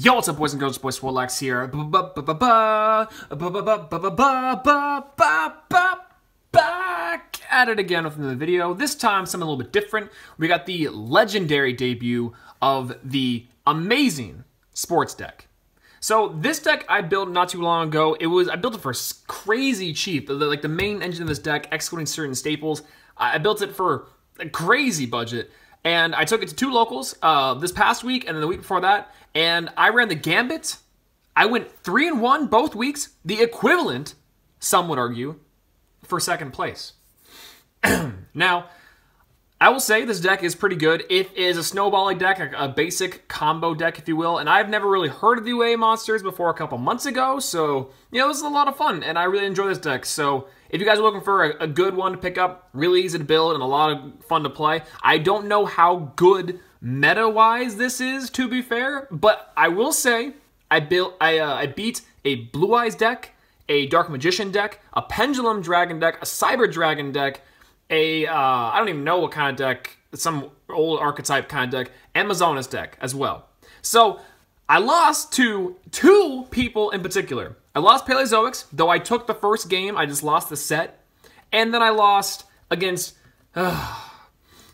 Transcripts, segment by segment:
Yo, what's up, boys and girls? Boy Swolelax here. Back at it again with another video. This time, something a little bit different. We got the legendary debut of the amazing sports deck. So this deck I built not too long ago. I built it for crazy cheap. Like the main engine of this deck, excluding certain staples, I built it for a crazy budget. And I took it to two locals this past week and then the week before that. And I ran the gambit. I went 3-1 both weeks. The equivalent, some would argue, for second place. Now, I will say this deck is pretty good. It is a snowballing deck, a basic combo deck, if you will. And I've never really heard of the UA monsters before a couple months ago. So, you know, this is a lot of fun. And I really enjoy this deck. So, if you guys are looking for a good one to pick up, really easy to build and a lot of fun to play. I don't know how good meta-wise this is, to be fair. But I will say, I beat a Blue Eyes deck, a Dark Magician deck, a Pendulum Dragon deck, a Cyber Dragon deck, I don't even know what kind of deck, some old archetype kind of deck, Amazonas deck as well. So, I lost to two people in particular. I lost Paleozoics, though I took the first game, I just lost the set. And then I lost against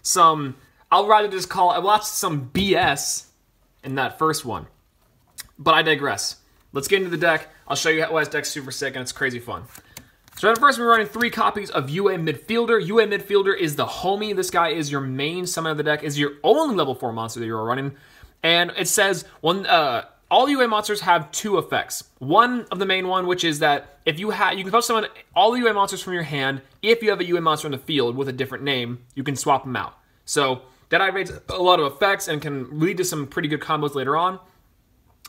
some, I'll rather just call it, I lost some BS in that first one. But I digress. Let's get into the deck. I'll show you why this deck's super sick and it's crazy fun. So at first, we're running 3 copies of UA Midfielder. UA Midfielder is the homie. This guy is your main summon of the deck, is your only level 4 monster that you're running. And it says, all UA monsters have 2 effects. One of the main one, which is that if you can post summon all the UA monsters from your hand. If you have a UA monster in the field with a different name, you can swap them out. So that activates a lot of effects and can lead to some pretty good combos later on.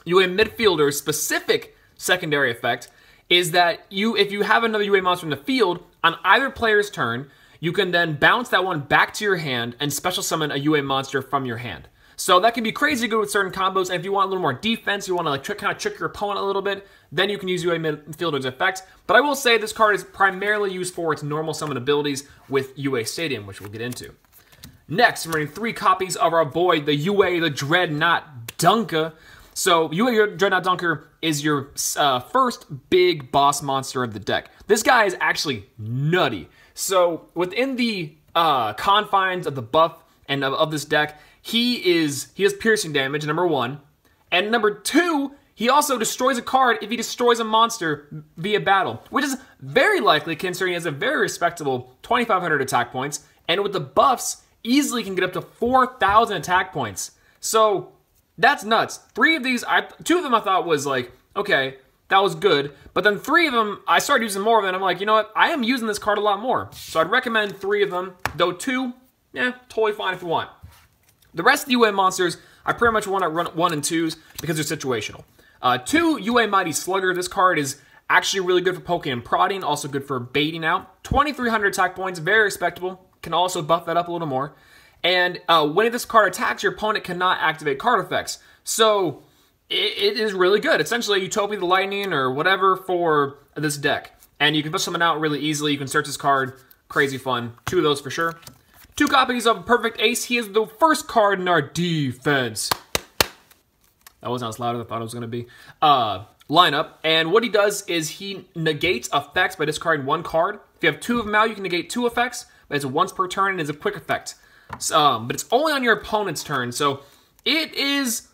UA Midfielder's specific secondary effect is that if you have another UA monster in the field, on either player's turn, you can then bounce that one back to your hand and special summon a UA monster from your hand. So that can be crazy good with certain combos, and if you want a little more defense, you want to like kind of trick your opponent a little bit, then you can use UA Midfielder's effect. But I will say this card is primarily used for its normal summon abilities with UA Stadium, which we'll get into. Next, I'm running 3 copies of our boy, the UA, the Dreadnought Dunker. So, UA Dreadnought Dunker is your first big boss monster of the deck. This guy is actually nutty. So, within the confines of the buff and of this deck, he has piercing damage, number 1. And number 2, he also destroys a card if he destroys a monster via battle, which is very likely considering he has a very respectable 2,500 attack points. And with the buffs, easily can get up to 4,000 attack points. So, that's nuts. 3 of these, 2 of them I thought was like, okay, that was good. But then 3 of them, I started using more of them. I'm like, you know what? I am using this card a lot more. So I'd recommend 3 of them. Though 2, yeah, totally fine if you want. The rest of the UA monsters, I pretty much want to run 1 and 2s because they're situational. 2, UA Mighty Slugger. This card is actually really good for poking and prodding. Also good for baiting out. 2,300 attack points, very respectable. Can also buff that up a little more. And when this card attacks, your opponent cannot activate card effects. So, it is really good. Essentially, Utopia the Lightning or whatever for this deck. And you can push someone out really easily. You can search this card. Crazy fun. 2 of those for sure. 2 copies of Perfect Ace. He is the first card in our defense. That wasn't as loud as I thought it was going to be. Lineup. And what he does is he negates effects by discarding 1 card. If you have 2 of them out, you can negate 2 effects. But it's once per turn and is a quick effect. But it's only on your opponent's turn, so it is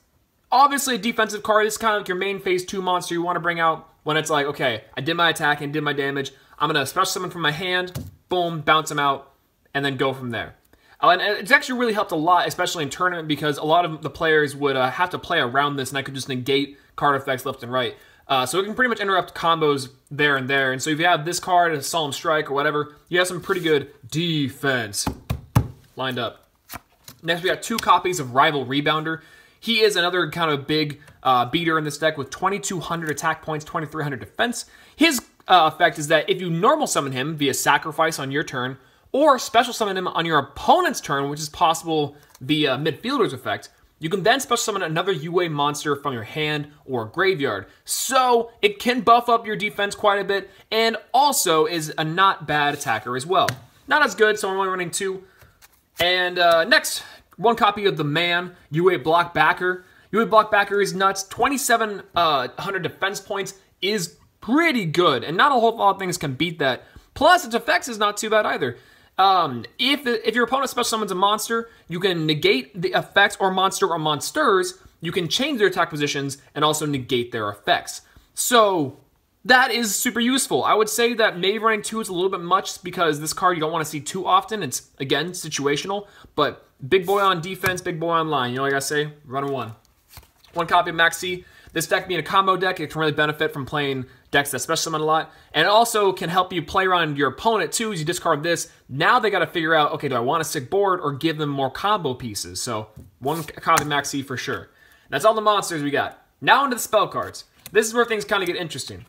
obviously a defensive card. It's kind of like your main phase 2 monster you want to bring out when it's like, okay, I did my attack and did my damage. I'm going to special summon from my hand, boom, bounce them out, and then go from there. And it's actually really helped a lot, especially in tournament, because a lot of the players would have to play around this, and I could just negate card effects left and right. So it can pretty much interrupt combos there and there. And so if you have this card, a Solemn Strike or whatever, you have some pretty good defense lined up. Next, we got 2 copies of Rival Rebounder. He is another kind of big beater in this deck with 2,200 attack points, 2,300 defense. His effect is that if you normal summon him via sacrifice on your turn, or special summon him on your opponent's turn, which is possible via Midfielder's effect, you can then special summon another UA monster from your hand or graveyard. So it can buff up your defense quite a bit, and also is a not bad attacker as well. Not as good, so I'm only running 2. And next, 1 copy of the Man, UA Block Backer. UA block backer is nuts. 2,700 defense points is pretty good, and not a whole lot of things can beat that. Plus, its effects is not too bad either. If your opponent special summons a monster, you can negate the effects or monster or monsters. You can change their attack positions and also negate their effects. So that is super useful. I would say that maybe running 2 is a little bit much because this card you don't want to see too often. It's, again, situational. But big boy on defense, big boy on line. You know what I gotta say? Run 1. 1 copy of Max C. This deck being a combo deck, it can really benefit from playing decks that special summon a lot. And it also can help you play around your opponent too as you discard this. Now they got to figure out, okay, do I want a sick board or give them more combo pieces? So 1 copy of Max C for sure. That's all the monsters we got. Now into the spell cards. This is where things kind of get interesting.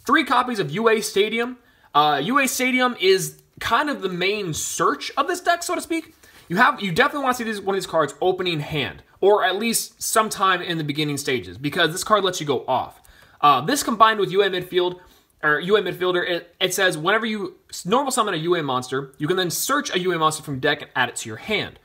3 copies of UA Stadium. UA Stadium is kind of the main search of this deck, so to speak. You definitely want to see one of these cards opening hand, or at least sometime in the beginning stages, because this card lets you go off. This combined with UA Midfielder, it says whenever you normal summon a UA monster, you can then search a UA monster from deck and add it to your hand.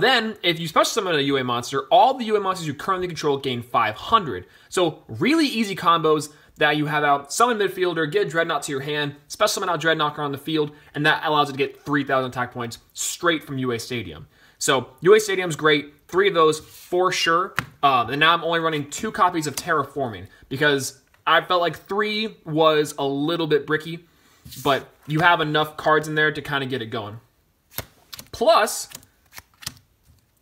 Then, if you special summon a UA monster, all the UA monsters you currently control gain 500. So, really easy combos that you have out. Summon Midfielder, get a Dreadnought to your hand, special summon out Dreadnought on the field, and that allows it to get 3,000 attack points straight from UA Stadium. So, UA Stadium's great. 3 of those for sure. And now I'm only running 2 copies of Terraforming because I felt like 3 was a little bit bricky, but you have enough cards in there to kind of get it going. Plus,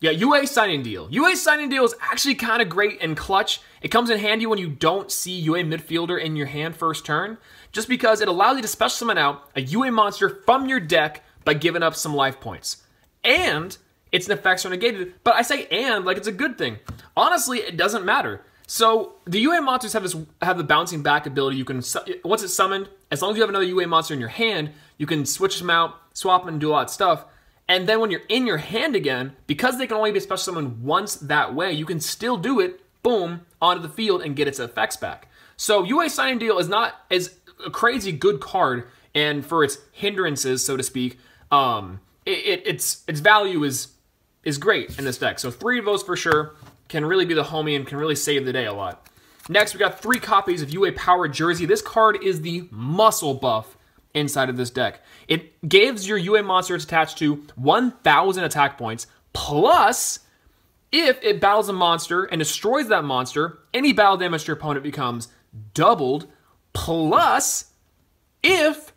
yeah, UA Signing Deal. UA Signing Deal is actually kind of great and clutch. It comes in handy when you don't see UA Midfielder in your hand first turn, just because it allows you to special summon out a UA monster from your deck by giving up some life points. And its effects are negated, but I say and like it's a good thing. Honestly, it doesn't matter. So the UA monsters have the bouncing back ability. You can, once it's summoned, as long as you have another UA monster in your hand, you can switch them out, swap them, and do a lot of stuff. And then when you're in your hand again, because they can only be special summoned once that way, you can still do it, boom, onto the field and get its effects back. So UA Signing Deal is a crazy good card, and for its hindrances, so to speak, its value is great in this deck. So 3 of those for sure can really be the homie and can really save the day a lot. Next, we got 3 copies of UA Power Jersey. This card is the muscle buff inside of this deck. It gives your UA monster it's attached to 1,000 attack points, plus if it battles a monster and destroys that monster, any battle damage to your opponent becomes doubled, plus if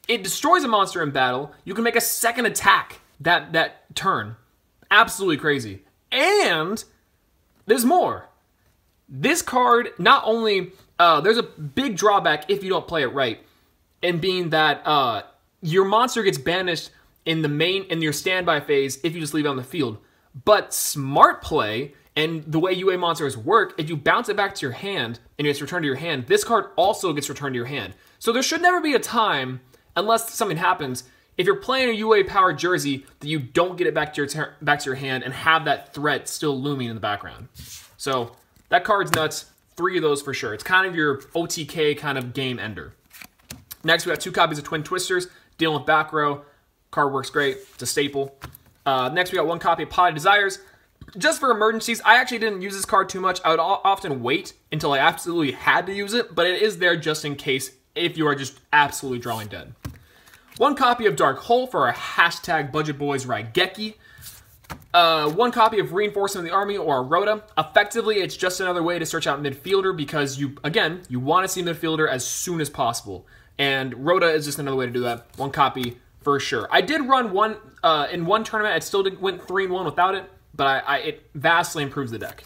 it destroys a monster in battle, you can make a second attack that turn. Absolutely crazy. And there's more. This card, not only, there's a big drawback if you don't play it right, and being that your monster gets banished in your standby phase if you just leave it on the field. But smart play, and the way UA monsters work, if you bounce it back to your hand and it's returned to your hand, this card also gets returned to your hand. So there should never be a time, unless something happens, if you're playing a UA Power Jersey, that you don't get it back to your hand and have that threat still looming in the background. So that card's nuts. 3 of those for sure. It's kind of your OTK kind of game ender. Next, we got 2 copies of Twin Twisters, dealing with back row. Card works great. It's a staple. Next, we got 1 copy of Potted Desires. Just for emergencies, I actually didn't use this card too much. I would often wait until I absolutely had to use it, but it is there just in case if you are just absolutely drawing dead. 1 copy of Dark Hole for our hashtag Budget Boys Raigeki. 1 copy of Reinforcement of the Army or Rhoda. Effectively, it's just another way to search out midfielder because you want to see midfielder as soon as possible. And Rhoda is just another way to do that. 1 copy for sure. I did run one in one tournament. It still went 3-1 without it, but it vastly improves the deck.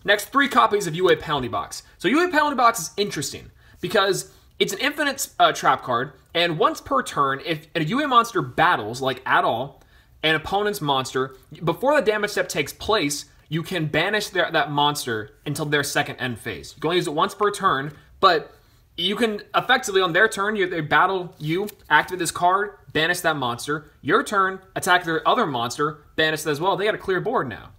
Next, 3 copies of UA Penalty Box. So UA Penalty Box is interesting because it's an infinite trap card, and once per turn, if a UA monster battles, like at all, an opponent's monster, before the damage step takes place, you can banish that monster until their second end phase. You can only use it once per turn, but you can effectively, on their turn, they battle you, activate this card, banish that monster. Your turn, attack their other monster, banish that as well. They got a clear board now.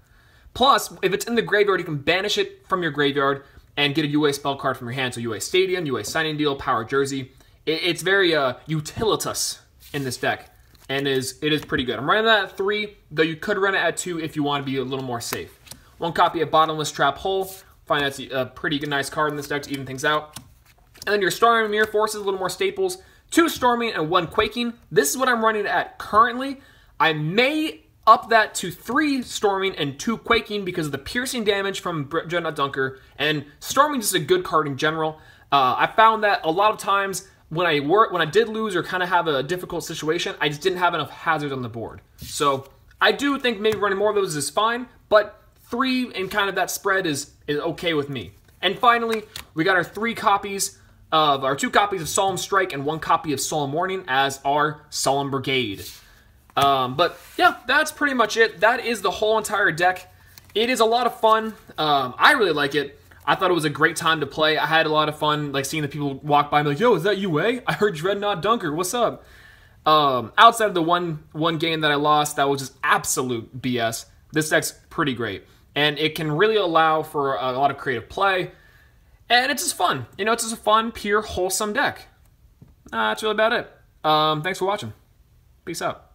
Plus, if it's in the graveyard, you can banish it from your graveyard and get a UA spell card from your hand. So UA Stadium, UA Signing Deal, Power Jersey. It's very utilitous in this deck, and it is pretty good. I'm running that at 3, though you could run it at 2 if you want to be a little more safe. 1 copy of Bottomless Trap Hole. Find that's a pretty nice card in this deck to even things out. And then your Storming Mirror Forces, a little more staples. 2 Storming and 1 Quaking. This is what I'm running at currently. I may up that to 3 Storming and 2 Quaking because of the piercing damage from Dreadnought Dunker. And Storming is just a good card in general. I found that a lot of times when I did lose or kind of have a difficult situation, I just didn't have enough hazards on the board. So I do think maybe running more of those is fine, but 3 and kind of that spread is okay with me. And finally, we got our 2 copies of Solemn Strike and 1 copy of Solemn Warning as our Solemn Brigade. But yeah, that's pretty much it. That is the whole entire deck. It is a lot of fun. I really like it. I thought it was a great time to play. I had a lot of fun, like seeing the people walk by and be like, "Yo, is that UA? I heard Dreadnought Dunker. What's up?" Outside of the one game that I lost, that was just absolute BS. This deck's pretty great, and it can really allow for a lot of creative play, and it's just fun. You know, it's just a fun, pure, wholesome deck. That's really about it. Thanks for watching. Peace out.